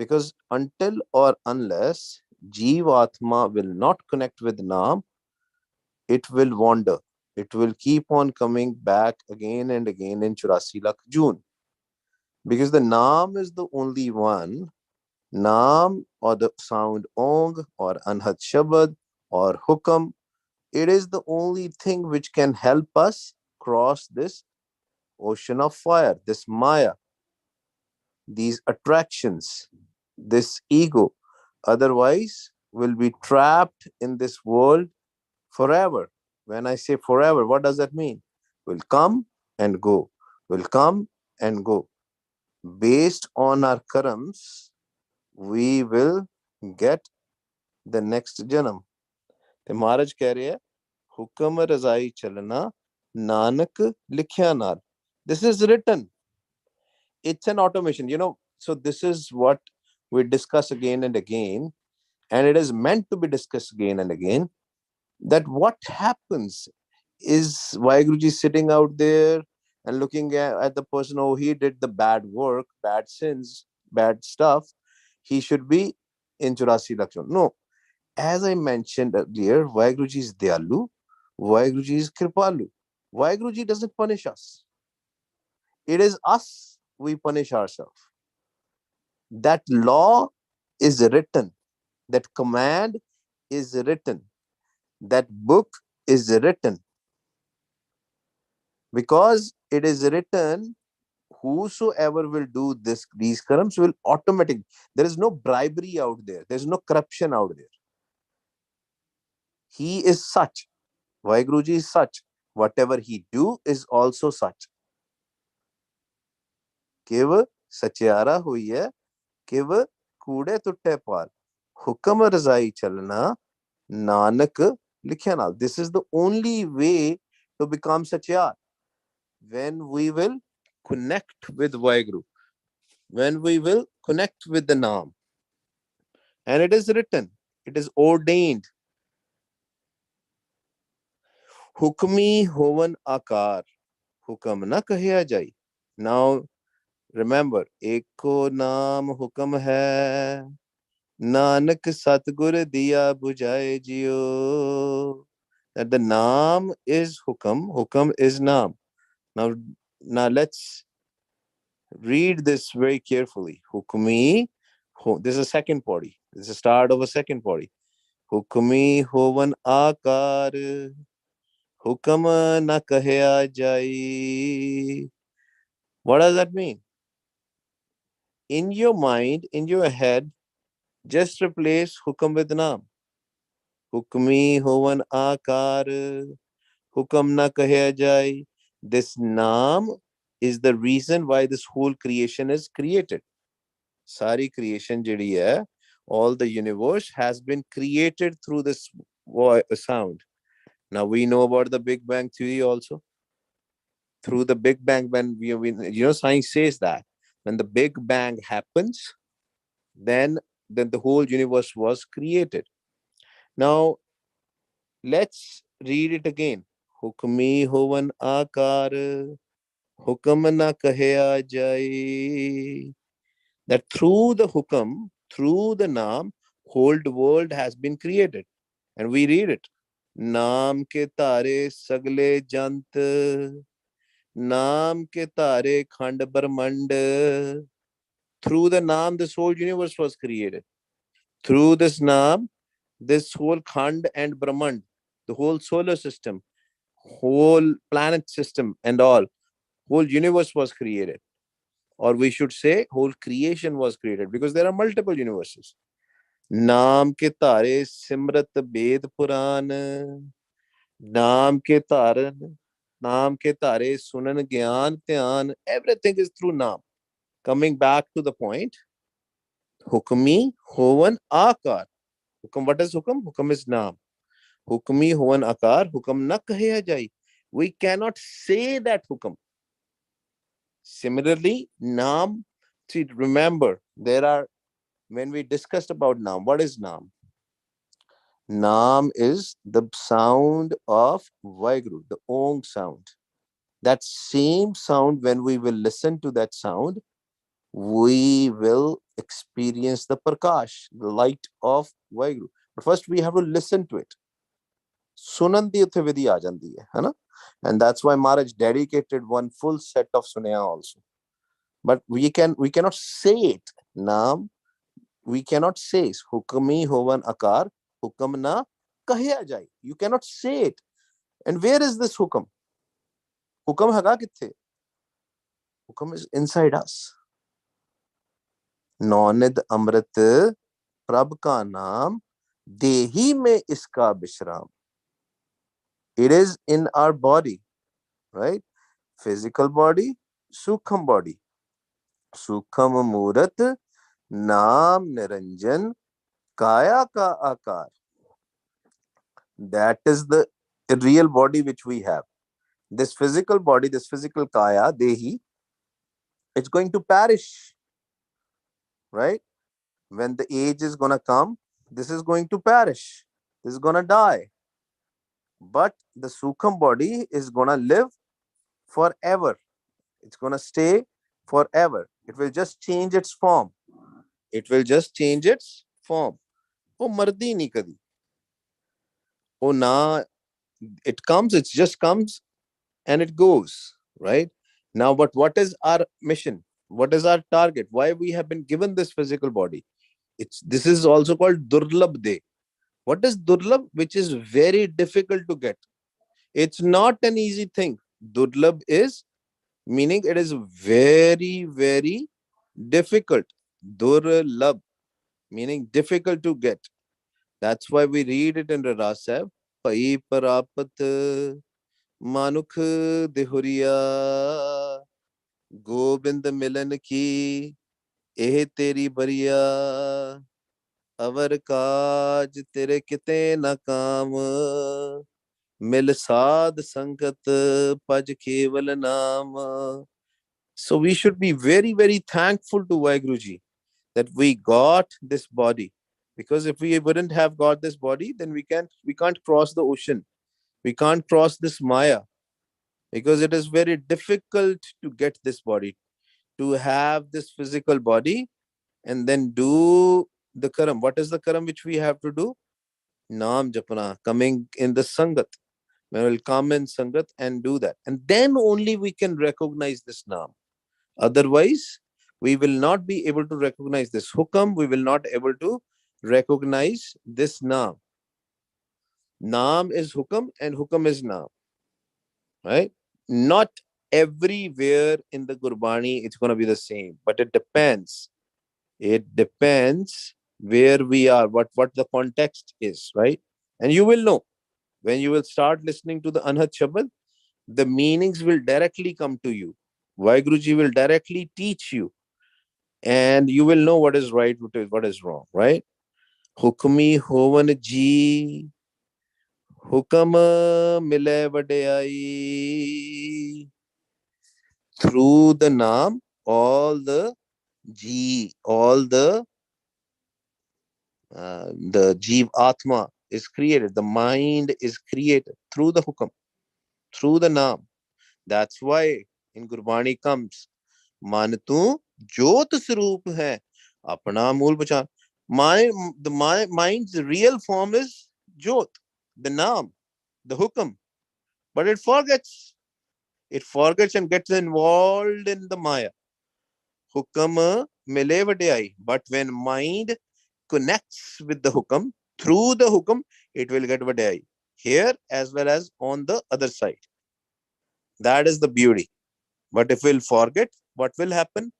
Because until or unless Jivatma will not connect with Nam, it will wander. It will keep on coming back again and again in 84 lakh June. Because the Nam is the only one, Nam or the sound Ong or Anhat Shabad or Hukam, it is the only thing which can help us cross this ocean of fire, this Maya, these attractions, this ego. Otherwise, we'll be trapped in this world forever. When I say forever, what does that mean? Will come and go, will come and go. Based on our karams, we will get the next janam. ਤੇ ਮਹਾਰਾਜ ਕਹਿ ਰਿਹਾ ਹੁਕਮ ਰਜ਼ਾਈ ਚੱਲਣਾ ਨਾਨਕ ਲਿਖਿਆ ਨਾਲ. This is written. It's an automation, so this is what we discuss again and again, and it is meant to be discussed again and again, that what happens is Vaheguruji sitting out there and looking at the person, oh, he did the bad work, bad sins, bad stuff. He should be in 84 Lakshman. No, as I mentioned earlier, Vaheguruji is Dayalu, Vaheguruji is Kripalu. Vaheguruji doesn't punish us. It is us we punish ourselves. That law is written, that command is written, that book is written. Because it is written, whosoever will do these karams will automatically. There is no bribery out there. There is no corruption out there. He is such. Vaheguruji is such. Whatever he do is also such. Kev sachiara hui hai, kev कूड़े तुट्टे पार हुक्म रजाई चलना नानक लिखिया नाल. This is the only way to become satyar. When we will connect with Vaheguru, when we will connect with the Naam. And it is written, it is ordained. Hukmi hovan akar, hukam na kahya jai. Now remember, eko naam hukam hai, nanak satgur diya bujai jiyo. That the Naam is hukam, hukam is Naam. Now let's read this very carefully. Hukmi, this is a second body. This is the start of a second body. Hukmi hovan akar, hukam na kahya jai. What does that mean? In your mind, in your head, just replace hukam with naam. Hukmi hovan akar, hukam na kahya jai. This naam is the reason why this whole creation is created. Sari creation jehdi hai, all the universe has been created through this sound. Now we know about the Big Bang theory also. Through the Big Bang, when science says that when the Big Bang happens, then the whole universe was created. Now let's read it again. Hukmi hovan akar, hukam na kahya jai. That through the hukam, through the naam, whole world has been created. And we read it. Naam ke tare sagle jant, naam ke tare khand brahmand. Through the naam, this whole universe was created. Through this naam, this whole khand and brahmand, the whole solar system, whole planet system and all, whole universe was created. Or we should say whole creation was created, because there are multiple universes. नाम के तारे सिमरत वेद पुराण, नाम के तारन, नाम के तारे सुनन ज्ञान ध्यान. Everything is through naam. Coming back to the point, hukmi hovan akar. Hukam, what is hukam? Hukam is naam. Hukmi hovan akar, hukam na kahya jai. We cannot say that hukam. Similarly, naam, see, remember, when we discussed about naam, what is naam? Naam is the sound of Vaheguru, the Ong sound. That same sound, when we will listen to that sound, we will experience the prakash, the light of Vaheguru. But first we have to listen to it. Sunan di uthe vidhi aa jandi hai na? And that's why Maharaj dedicated one full set of Sunya also. But we cannot say it. Naam, we cannot say Hukami hovan akar, hukam na kahya jai. You cannot say it. And where is this hukam? Hukam haga kithe? Hukam is inside us. नौनिद अमृत प्रभ का नाम देही में इसका विश्राम. It is in our body, right? Physical body, सूक्ष्म body. सूक्ष्म मूरत नाम निरंजन काया का आकार. That is the real body which we have. This physical body, this physical kaya, dehi, it's going to perish, right? When the age is gonna come, this is going to perish. This is gonna die. But the Sukham body is gonna live forever. It's gonna stay forever. It will just change its form. It will just change its form. Oh, mardi nahi kadi. Oh, na, it comes, it just comes and it goes, right? Now, but what is our mission? What is our target? Why we have been given this physical body? This is also called Durlabh De. What is Durlabh? Which is very difficult to get. It's not an easy thing. Durlabh is meaning it is very, very difficult. Durlabh meaning difficult to get. That's why we read it in the Rasa. Pai parapat manukh dehuriya gobind milan ki eh teri bariya अवर काज तेरे किते न काम मिल साध संगत paj keval naam. So we should be very, very thankful to Vaheguruji that we got this body. Because if we wouldn't have got this body, then we can't cross the ocean. We can't cross this Maya. Because it is very difficult to get this body, to have this physical body and then do the karam. What is the karam which we have to do? Naam Japana, coming in the Sangat. We will come in Sangat and do that. And then only we can recognize this Naam. Otherwise, we will not be able to recognize this Hukam. We will not able to recognize this Naam. Naam is Hukam and Hukam is Naam. Right? Not everywhere in the Gurbani it's going to be the same, but it depends. It depends where we are, what the context is, right? And you will know when you will start listening to the Anhat Shabad, the meanings will directly come to you. Vaheguruji will directly teach you, and you will know what is right, what is wrong, right? Hukmi hovan ji, hukam mile vadayai. Through the naam, all the the Jeev Atma is created. The mind is created through the Hukam, through the Naam. That's why in Gurbani comes, Man tu Jot Swaroop hai, apna mool pachan. My mind's real form is Jot, the Naam, the Hukam. But it forgets. It forgets and gets involved in the Maya. Hukam mile vadayai. But when mind connects with the hukam, through the hukam, it will get vadai here as well as on the other side. That is the beauty. But if we'll forget, what will happen?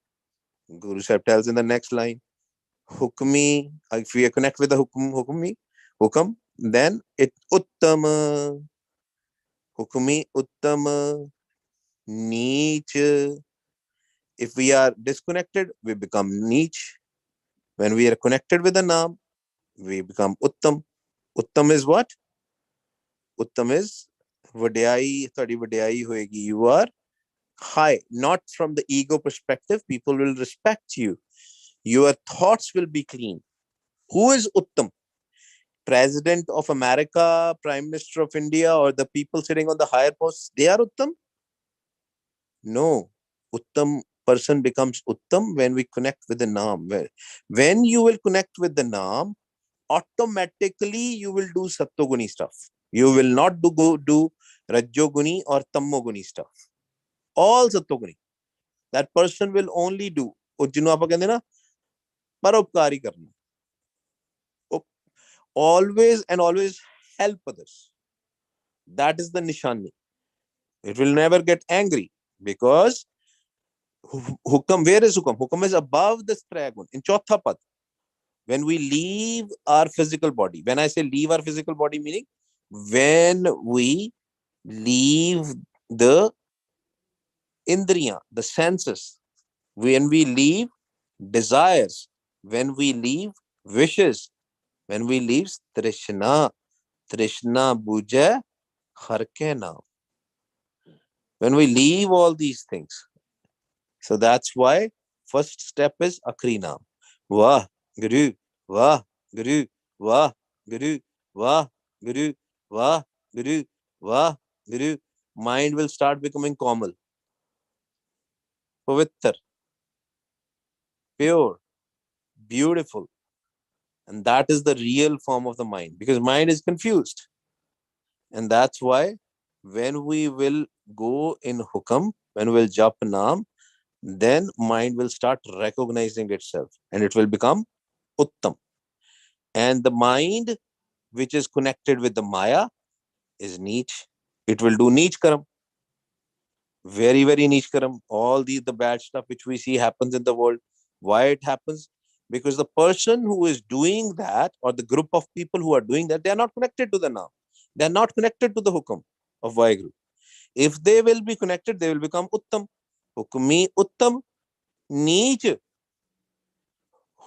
Guru Sahib tells in the next line, hukmi, if we connect with the hukam, then it uttama, hukmi uttama, neech. If we are disconnected, we become neech. When we are connected with the naam, we become uttam. Uttam is what? Uttam is vadai, thodi vadai hoegi. You are high, not from the ego perspective. People will respect you. Your thoughts will be clean. Who is Uttam? President of America, Prime Minister of India, or the people sitting on the higher posts? They are Uttam? No. Uttam person becomes uttam when we connect with the naam. When you will connect with the naam, automatically you will do sattoguni stuff. You will not do rajoguni or tammoguni stuff. All sattoguni. That person will only do ਉਹ ਜਿਹਨੂੰ ਆਪਾਂ ਕਹਿੰਦੇ ਨਾ ਪਰਉਪਕਾਰੀ ਕਰਨਾ, always and always help others. That is the nishani. It will never get angry because hukam, where is hukam? Hukam is above the stragun in chautha pad. When we leave our physical body, when I say leave our physical body, meaning when we leave the indriya, the senses, when we leave desires, when we leave wishes, when we leave trishna, trishna buja harke naam. When we leave all these things. So that's why first step is akri naam. Wah, Guru, Wah, Guru, Wah, Guru, Wah, Guru, Wah, Guru, Wah, Guru. Mind will start becoming komal, pavitr, pure, beautiful. And that is the real form of the mind because mind is confused. And that's why when we will go in hukam, when we'll jap naam, then mind will start recognizing itself and it will become uttam. And the mind which is connected with the maya is neech. It will do neech karam. Very, very neech karam. All the bad stuff which we see happens in the world. Why it happens? Because the person who is doing that or the group of people who are doing that, they are not connected to the naam. They are not connected to the hukam of Vaheguru. If they will be connected, they will become uttam. Hukmi uttam, neech.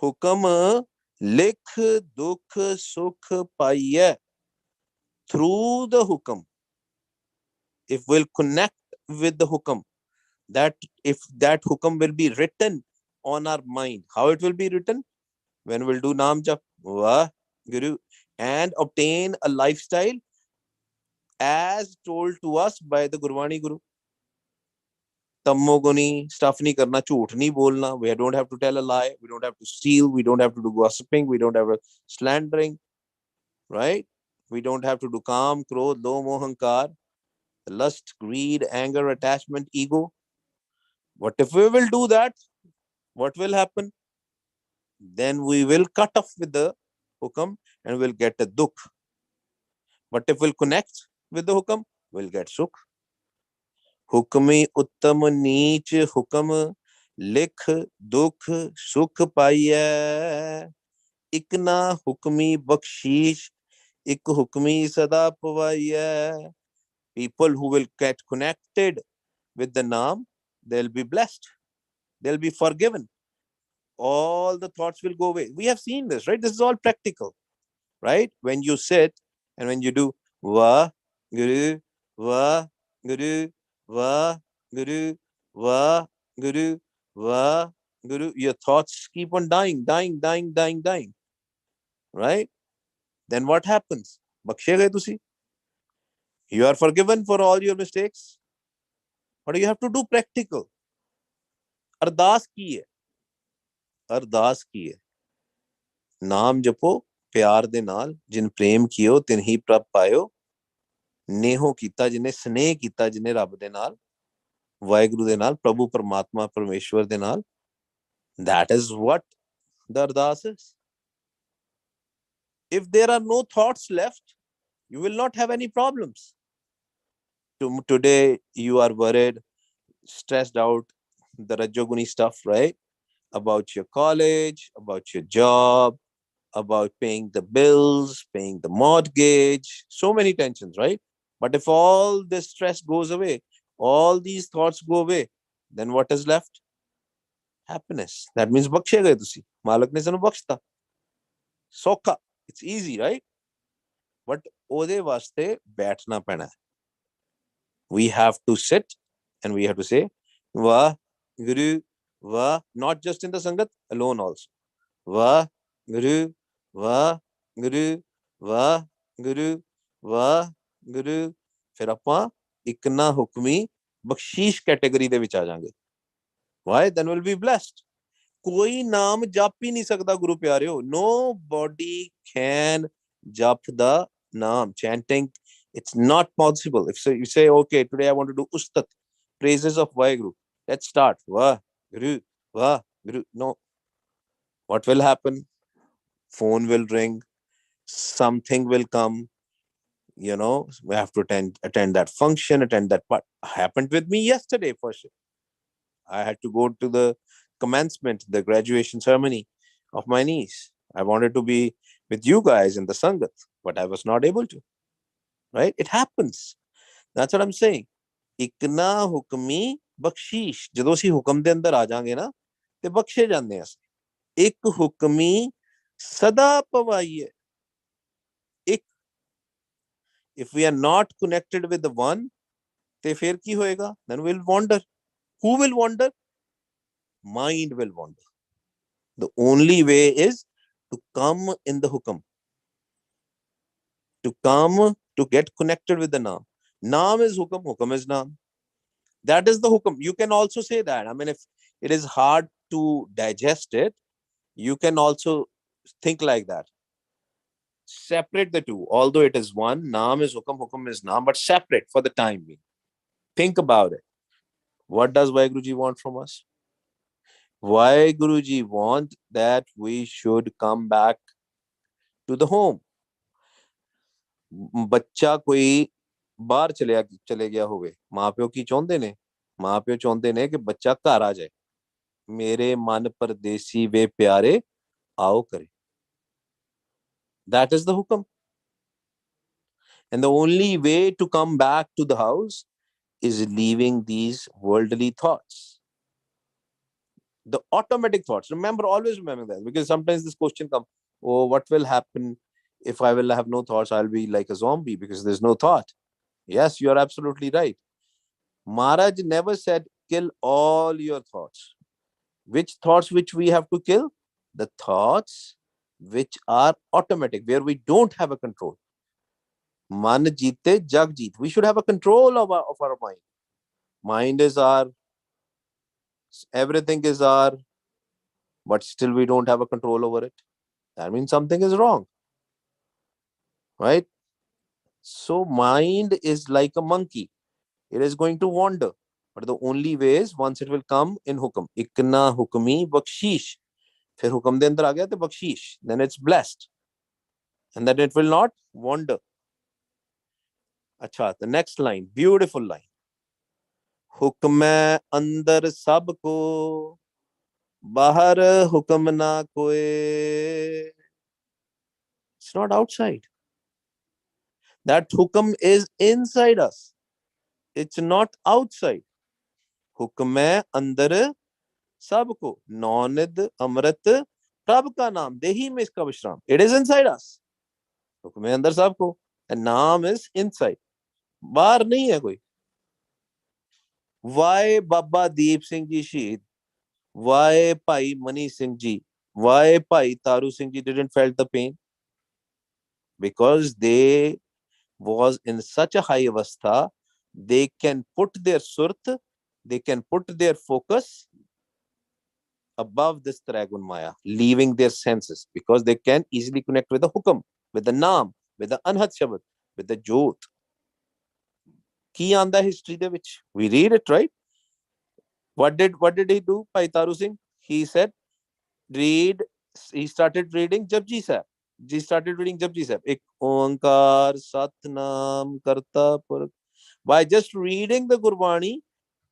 Hukam likh dukh sukh paiye. Through the hukam, if we'll connect with the hukam, that if that hukam will be written on our mind, how it will be written? When we'll do naam jap, Vah Guru, and obtain a lifestyle as told to us by the Gurwani Guru. Tammoguni, stuff nahi karna, jhoot nahi bolna. We don't have to tell a lie. We don't have to steal. We don't have to do gossiping. We don't have to slandering, right? We don't have to do kaam, krodh, lo, mohankar, lust, greed, anger, attachment, ego. What if we will do that? What will happen? Then we will cut off with the hukam and we'll get a dukh. But if we'll connect with the hukam, we'll get sukh. Hukmi uttam neech hukam likh dukh sukh paiye. Ikna hukmi bakshish ik hukmi sada pavaiye. People who will get connected with the naam, they'll be blessed. They'll be forgiven. All the thoughts will go away. We have seen this, right? This is all practical, right? When you sit and when you do Vah Guru, Vah Guru, Vah Guru, Vah Guru, Vah Guru, your thoughts keep on dying, dying, right? Then what happens? Bakshe gaye tusi. You are forgiven for all your mistakes. But you have to do practical. Ardas ki hai. Ardas ki hai. ਨਾਮ ਜਪੋ ਪਿਆਰ ਦੇ ਨਾਲ, ਜਿਨ ਪ੍ਰੇਮ ਕੀਓ ਤਿਨ ਹੀ ਪ੍ਰਭ ਪਾਇਓ। ਨੇਹੋ ਕੀਤਾ ਜਿਹਨੇ, ਸਨੇਹ ਕੀਤਾ ਜਿਹਨੇ ਰੱਬ ਦੇ ਨਾਲ, ਵਾਹਿਗੁਰੂ ਦੇ ਨਾਲ, ਪ੍ਰਭੂ ਪਰਮਾਤਮਾ ਪਰਮੇਸ਼ਵਰ ਦੇ ਨਾਲ। That is what the ardas is. If there are no thoughts left, you will not have any problems. Today you are worried, stressed out, the rajoguni stuff, right? About your college, about your job, about paying the bills, paying the mortgage, so many tensions, right? But if all this stress goes away, all these thoughts go away, then what is left? Happiness. That means bakshe gaye tusi. Malak ne sanu bakshta. Sokha. It's easy, right? But ode vaste baithna pena. We have to sit and we have to say, Vah Guru, Vah, not just in the Sangat, alone also. Vah Guru, Vah Guru, Vah Guru, Vah Guru. ਫਿਰ ਆਪਾਂ ਇੱਕ ਨਾ ਹੁਕਮੀ ਬਖਸ਼ੀਸ਼ category ਦੇ ਵਿੱਚ ਆ ਜਾਾਂਗੇ। Why? Then we'll be blessed. कोई नाम जप ही नहीं सकता गुरु प्यारे. Nobody can jap the naam. Chanting, it's not possible. If so, you say, okay, today I want to do ustat, praises of Vaheguru. Let's start. Vah, Guru, Vah, Guru. No. What will happen? Phone will ring. Something will come. We have to attend that function, attend that part. Happened with me yesterday for sure. I had to go to the commencement, the graduation ceremony of my niece. I wanted to be with you guys in the Sangat, but I was not able to. Right? It happens. That's what I'm saying. Ikna hukmi bakshish. ਜਦੋਂ ਅਸੀਂ ਹੁਕਮ ਦੇ ਅੰਦਰ ਆ ਜਾਾਂਗੇ ਨਾ ਤੇ ਬਖਸ਼ੇ ਜਾਂਦੇ ਆ ਇੱਕ ਹੁਕਮੀ ਸਦਾ ਪਵਾਈਏ ਇੱਕ if we are not connected with the one ਤੇ ਫਿਰ ਕੀ ਹੋਏਗਾ then we'll wander. Who will wander? Mind will wander. The only way is to come in the hukam, to come, to get connected with the naam. Naam is hukam, hukam is naam. That is the hukam. You can also say that. I mean, if it is hard to digest it, you can also think like that. Separate the two. Although it is one, naam is hukam is naam, but separate for the time being. Think about it. What does Vaheguruji want from us? Vaheguruji want that we should come back to the home. ਬੱਚਾ ਕੋਈ ਬਾਹਰ ਚਲੇ ਗਿਆ ਹੋਵੇ ਮਾਂ ਪਿਓ ਕੀ ਚਾਹੁੰਦੇ ਨੇ ਮਾਂ ਪਿਓ ਚਾਹੁੰਦੇ ਨੇ ਕਿ ਬੱਚਾ ਘਰ ਆ ਜਾਏ ਮੇਰੇ ਮਨ ਪਰਦੇਸੀ ਵੇ ਪਿਆਰੇ ਆਓ ਕਰੇ that is the hukam and the only way to come back to the house is leaving these worldly thoughts, the automatic thoughts. Always remember that, because sometimes this question comes, oh, what will happen if I will have no thoughts? I'll be like a zombie because there's no thought. Yes, you're absolutely right. Maharaj never said kill all your thoughts. Which thoughts which we have to kill? The thoughts which are automatic, where we don't have a control. Man jeete jag jeet. We should have a control of our mind. Mind is our, everything is our, but still we don't have a control over it. That means something is wrong. Right? So mind is like a monkey. It is going to wander. But the only way is once it will come in hukam. Ikna hukmi bakshish. फिर हुक्म दे अंदर आ गया तो बख्शीश, then it's blessed and then it will not wander. अच्छा, the next line, beautiful line. हुक्म अंदर सब को बाहर हुक्म ना कोई. It's not outside. That hukam is inside us. It's not outside. हुक्म अंदर सबको नौनिद अमृत प्रभ का नाम देही में इसका विश्राम. It is inside us. हुक्म अंदर सबको, and नाम is inside. बाहर नहीं है कोई. Why Baba Deep Singh ji Shahid? Why Bhai Mani Singh ji? Why Bhai Taru Singh ji didn't felt the pain? Because they was in such a high avastha, they can put their surt, they can put their focus above this Tragun Maya, leaving their senses, because they can easily connect with the Hukam, with the Naam, with the Anhat Shabad, with the Jot. Ki anda history de vich. We read it, right? What did he do, Bhai Taru Singh? He said, he started reading Japji Sahib. He started reading Japji Sahib. Ek Onkar Satnam Karta Purakh. By just reading the Gurbani,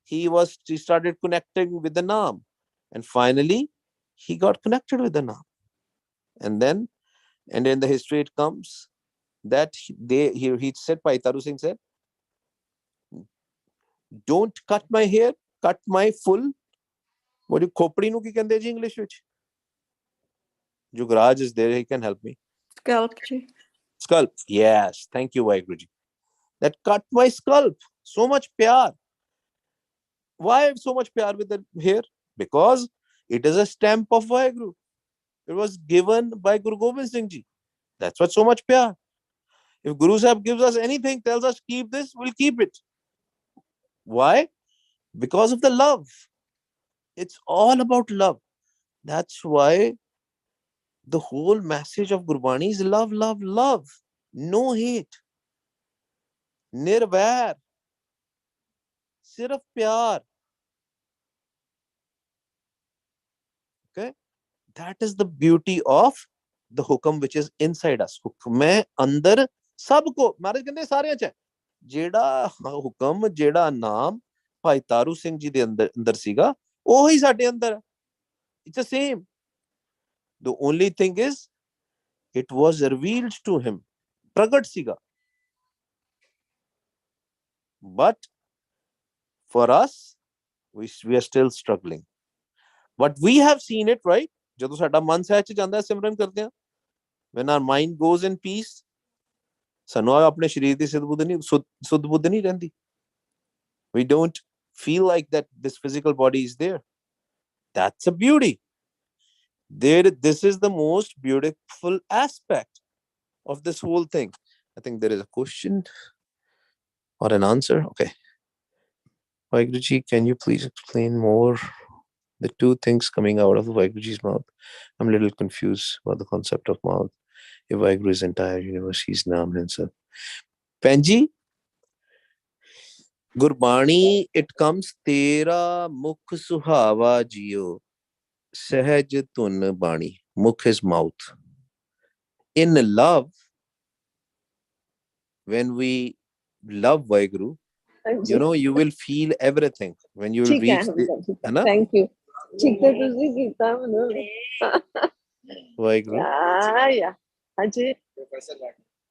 he started connecting with the Naam. And finally, he got connected with the Naam. And in the history it comes that he said, Bhai Taru Singh said, don't cut my hair, cut my full. What you khopri nu ki kande ji English vich? Jugraj is there, he can help me. Scalp. Scalp. Yes, thank you, Vaheguruji. That cut my scalp. So much pyar. Why so much pyar with the hair? Because it is a stamp of Vaheguru. It was given by Guru Gobind Singh Ji. That's what so much pyar. If Guru Sahib gives us anything, tells us keep this, we'll keep it. Why? Because of the love. It's all about love. That's why the whole message of Gurbani is love, love, love. No hate. Nirvair. Sirf pyar. Okay. That is the beauty of the hukam which is inside us. Hukam hai andar sabko. Maharaj kehte sareyan ch hai. ਜਿਹੜਾ ਹੁਕਮ ਜਿਹੜਾ ਨਾਮ ਭਾਈ ਤਾਰੂ ਸਿੰਘ ਜੀ ਦੇ ਅੰਦਰ ਸੀਗਾ ਉਹੀ ਸਾਡੇ ਅੰਦਰ ਹੈ it's the same the only thing is it was revealed to him ਪ੍ਰਗਟ ਸੀਗਾ but for us we are still struggling but we have seen it right ਜਦੋਂ ਸਾਡਾ ਮਨ ਸਹਿਜ ਚ ਜਾਂਦਾ ਸਿਮਰਨ ਕਰਦੇ ਆ when our mind goes in peace ਸਾਨੂੰ ਆਪਣੇ ਸਰੀਰ ਦੀ ਸੁੱਧ ਬੁੱਧ ਨਹੀਂ ਰਹਿੰਦੀ we don't feel like that this physical body is there that's a beauty this is the most beautiful aspect of this whole thing. I think there is a question or an answer. Okay. Vaiguruji, can you please explain more the two things coming out of the Vaiguruji's mouth? I'm a little confused about the concept of mouth. If Vaiguru is entire universe, he's Nam himself. Penji, Gurbani, it comes Tera Mukh Suhava Jio. Sahaj Tun Bani. Mukh is mouth. In love, when we love Vaiguru, you know, you will feel everything when you will reach the, thank you. Vaiguru. Yeah.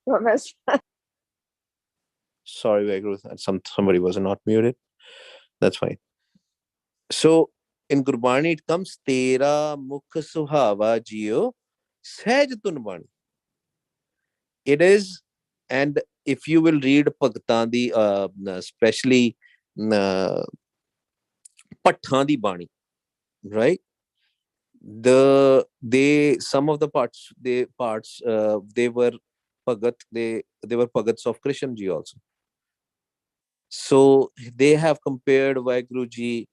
Professor. Sorry, Vaiguru. Somebody was not muted. That's fine. So in Gurbani it comes Tera Mukh Suhava Jio Sahaj Tun Bani. It is, and if you will read Bhagtan di, especially Pathan di Bani, right? Some of the parts they were Bhagat, they were Bhagats of Krishna ji also. So they have compared Vaheguru ji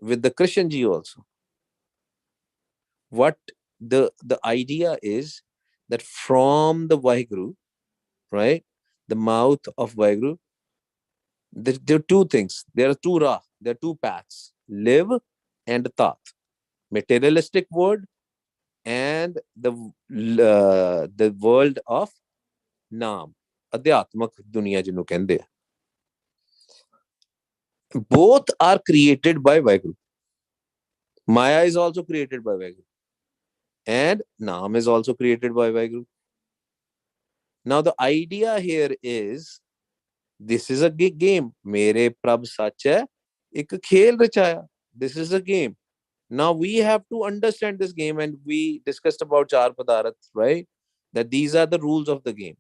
with the Krishna ji also. What the idea is that from the Vaheguru, right, the mouth of Vaheguru, there are two things. There are two paths: live and tat. Materialistic world and the world of Naam. Adhyatmak dunya ਜਿਹਨੂੰ ਕਹਿੰਦੇ ਆ. Both are created by Vaheguru. Maya is also created by Vaheguru. And Naam is also created by Vaheguru. Now the idea here is, this is a game. Mere Prabh Sach hai, ek khel rachaya. This is a game. Now we have to understand this game, and we discussed about Char Padarat, right? That these are the rules of the game.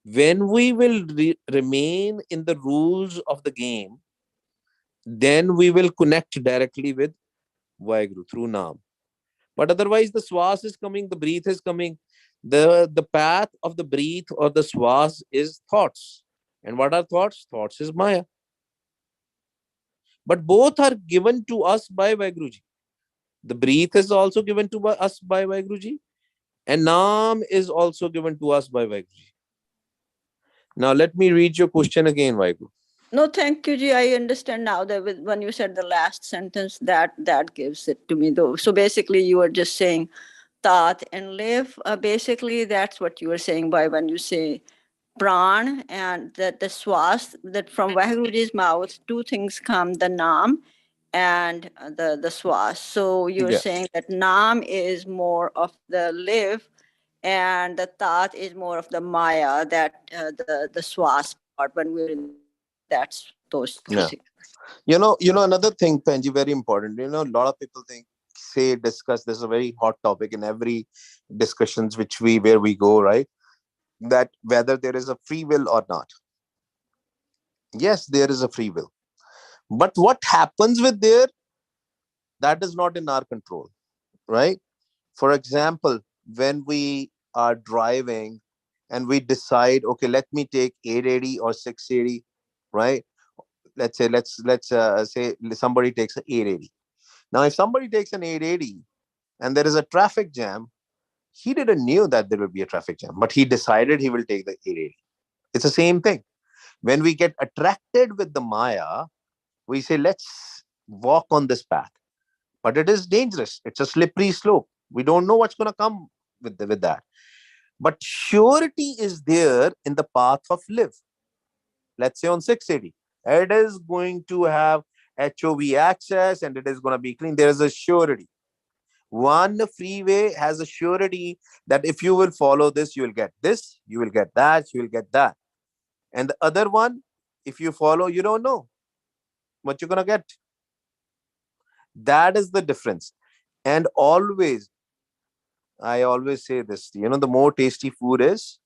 When we will remain in the rules of the game, then we will connect directly with Vaheguru through Naam. But otherwise, the swas is coming, the breath is coming. The path of the breath or the swas is thoughts. And what are thoughts? Thoughts is Maya. But both are given to us by Vaiguruji. The breath is also given to us by Vaiguruji. And Naam is also given to us by Vaiguruji. Now, let me read your question again, Vaiguru. No, thank you, Ji. I understand now that when you said the last sentence, that gives it to me, though. So basically, you were just saying tat and live. Basically, that's what you were saying by when you say pran and that the swas, that from Vaheguruji's mouth, two things come, the naam and the swas. So you're saying that naam is more of the live and the tat is more of the maya, that the swas part when we're in those physical. Another thing, Penji, very important. A lot of people discuss. This is a very hot topic in every discussions where we go, right? That whether there is a free will or not. Yes, there is a free will. But what happens with there, that is not in our control, right? For example, when we are driving and we decide, okay, let me take 880 or 680, right? Let's say somebody takes 880. Now, if somebody takes an 880 and there is a traffic jam, he didn't knew that there would be a traffic jam, but he decided he will take the 880. It's the same thing. When we get attracted with the Maya, we say, let's walk on this path. But it is dangerous. It's a slippery slope. We don't know what's going to come with that. But surety is there in the path of live. Let's say on 680, it is going to have HOV access and it is going to be clean. There is a surety. One freeway has a surety that if you will follow this, you will get this, you will get that, you will get that. And the other one, if you follow, you don't know what you're going to get. That is the difference. And always, I always say this, the more tasty food is,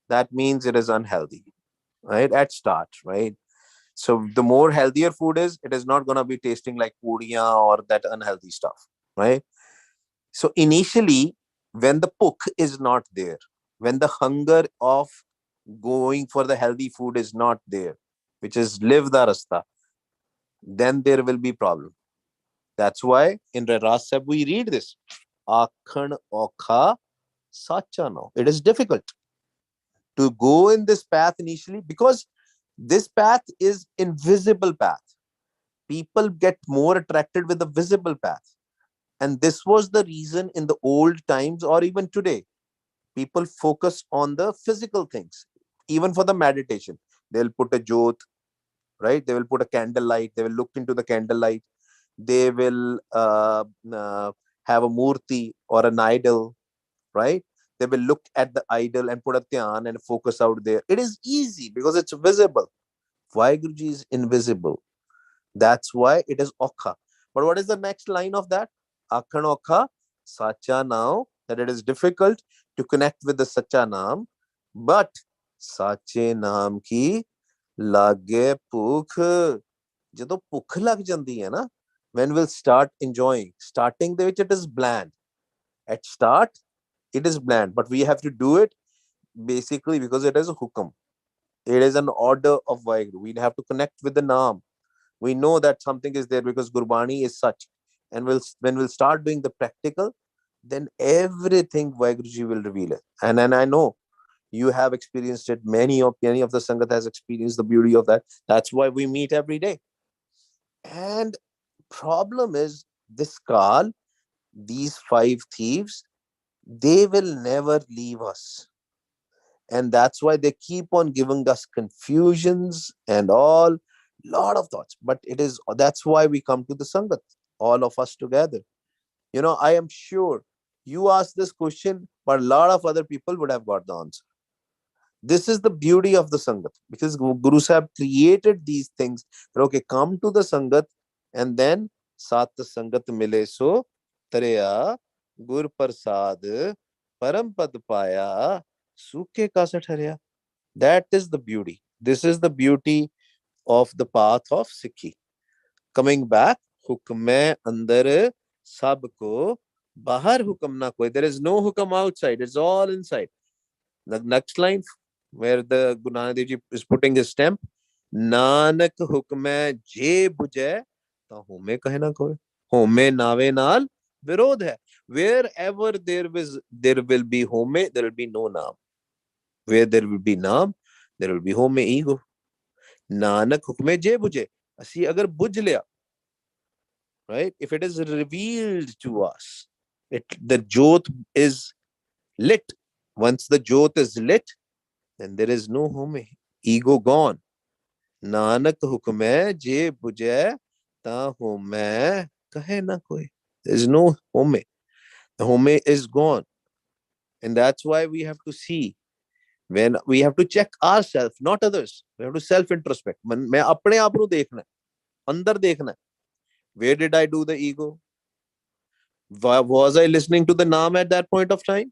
that means it is unhealthy, right? At start, right? So the more healthier food is, it is not going to be tasting like puriya or that unhealthy stuff, right? So initially, when the puk is not there, when the hunger of going for the healthy food is not there, which is live the rasta, then there will be problem. That's why in the Ras Sahib we read this. Akhan okha sacha no. It is difficult to go in this path initially because this path is invisible path. People get more attracted with the visible path. And this was the reason in the old times or even today, people focus on the physical things. Even for the meditation, they'll put a jot, right? They will put a candlelight. They will look into the candlelight. They will have a murti or an idol, right? They will look at the idol and put a dhyan and focus out there. It is easy because it's visible. Why Guruji is invisible? That's why it is okha. But what is the next line of that? Akhan okha, sacha now, that it is difficult to connect with the sacha naam, but sache naam ki lage ਭੁੱਖ ਜਦੋਂ ਭੁੱਖ ਲੱਗ ਜਾਂਦੀ ਹੈ ਨਾ, when we'll start enjoying, starting ਦੇ ਵਿੱਚ it is bland. At start it is bland, but we have to do it basically because it is a hukam. It is an order of Vaheguru. We have to connect with the naam. We know that something is there because Gurbani is such. And when we'll start doing the practical, then everything Vaheguruji will reveal it. And I know you have experienced it. Many of the Sangat has experienced the beauty of that. That's why we meet every day. And problem is this Kal, these five thieves, they will never leave us. And that's why they keep on giving us confusions and all lot of thoughts. But that's why we come to the Sangat, all of us together. I am sure you asked this question, but a lot of other people would have got the answer. This is the beauty of the Sangat, because Guru Sahib created these things. Okay, come to the Sangat and then Sat Sangat mile so Tareya Gur Prasad Param Pad Paya Suke Kasa Tharya. That is the beauty. This is the beauty of the path of Sikhi. Coming back, Hukme Andar Sabko Bahar Hukam na koi. There is no hukam outside, it's all inside. The next line, where the Guru Nanak Dev Ji is putting his stamp, Nanak Hukme Je Bujai, Ta Home Kahe na koi. Home Nave Nal Virod hai. Wherever there will be home, there will be no naam. Where there will be naam, there will be home ego. Nanak Hukme Je Bujai. Asi agar buj liya, right? If it is revealed to us, the jot is lit. Once the jot is lit, then there is no home. Ego gone. Nanak hukme je bujai ta home kahe na koi. There is no home. The home is gone. And that's why we have to see. When we have to check ourselves, not others. We have to self-introspect. मैं अपने आप को देखना है, अंदर देखना है. Where did I do the ego? Was I listening to the Naam at that point of time?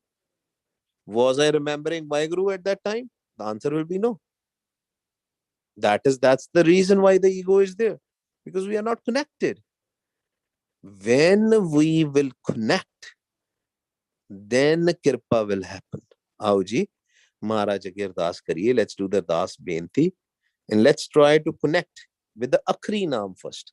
Was I remembering my Guru at that time? The answer will be no. That's the reason why the ego is there, because we are not connected. When we will connect, then Kirpa will happen. Aao ji, Maharaj Agir Das kariye. Let's do the Das Benti and let's try to connect with the Akhri Naam first.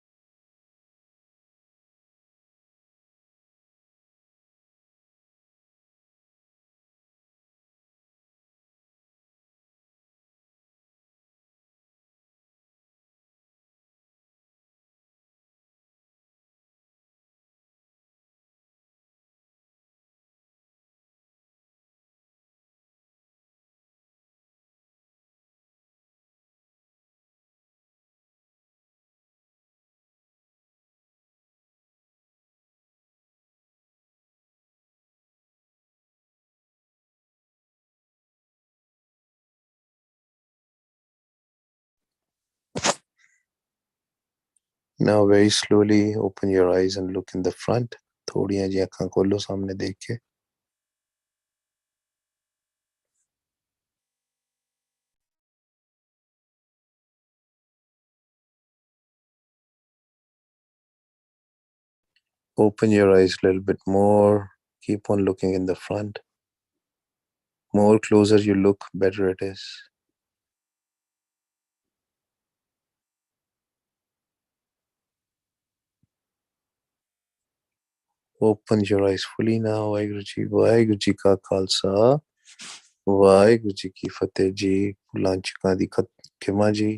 Now very slowly open your eyes and look in the front. थोड़ियां जी आंखें खोलो सामने देख के. Open your eyes a little bit more. Keep on looking in the front. More closer you look, better it is. Open your eyes fully now. Waheguru ji का खालसा वाहिगुरु जी की फतेह जी. भुलां चुकां दी खिमा जी.